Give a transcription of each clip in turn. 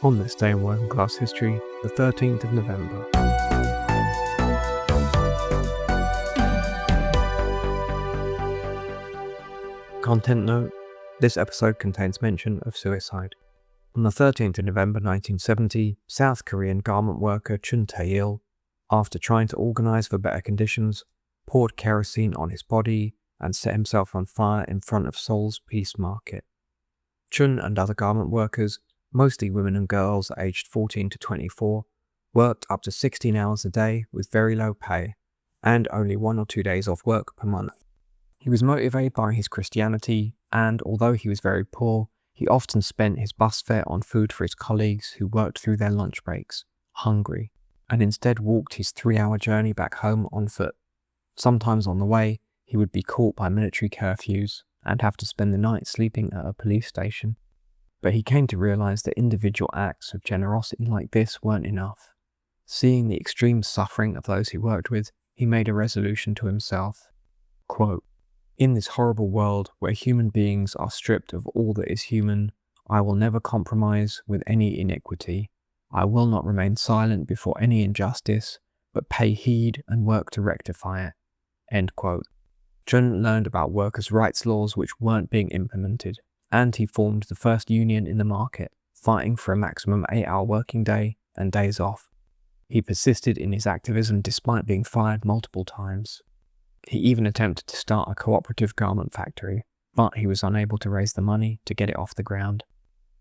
On this day in working class history, the 13th of November. Content note: this episode contains mention of suicide. On the 13th of November 1970, South Korean garment worker Jeon Tae-il, after trying to organize for better conditions, poured kerosene on his body and set himself on fire in front of Seoul's Peace Market. Jeon and other garment workers, mostly women and girls aged 14 to 24, worked up to 16 hours a day with very low pay and only 1 or 2 days off work per month. He was motivated by his Christianity, and although he was very poor, he often spent his bus fare on food for his colleagues who worked through their lunch breaks, hungry, and instead walked his 3-hour journey back home on foot. Sometimes on the way, he would be caught by military curfews and have to spend the night sleeping at a police station. But he came to realize that individual acts of generosity like this weren't enough. Seeing the extreme suffering of those he worked with, he made a resolution to himself. Quote, "In this horrible world where human beings are stripped of all that is human, I will never compromise with any iniquity. I will not remain silent before any injustice, but pay heed and work to rectify it." End quote. Jeon learned about workers' rights laws which weren't being implemented, and he formed the first union in the market, fighting for a maximum 8-hour working day and days off. He persisted in his activism despite being fired multiple times. He even attempted to start a cooperative garment factory, but he was unable to raise the money to get it off the ground.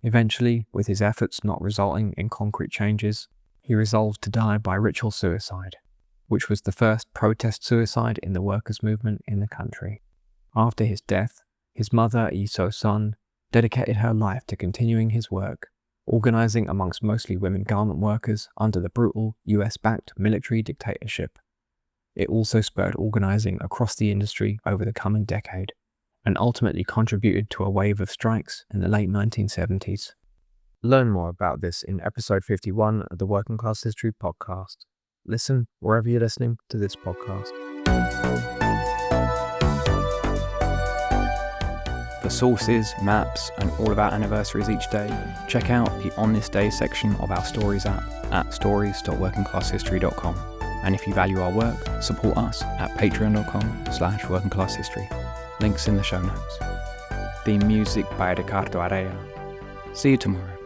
Eventually, with his efforts not resulting in concrete changes, he resolved to die by ritual suicide, which was the first protest suicide in the workers' movement in the country. After his death, his mother, Iso-sun, dedicated her life to continuing his work, organizing amongst mostly women garment workers under the brutal US-backed military dictatorship. It also spurred organizing across the industry over the coming decade, and ultimately contributed to a wave of strikes in the late 1970s. Learn more about this in episode 51 of the Working Class History podcast. Listen wherever you're listening to this podcast. For sources, maps, and all of our anniversaries each day, check out the On This Day section of our Stories app at stories.workingclasshistory.com. And if you value our work, support us at patreon.com/workingclasshistory. Links in the show notes. Theme music by Ricardo Area. See you tomorrow.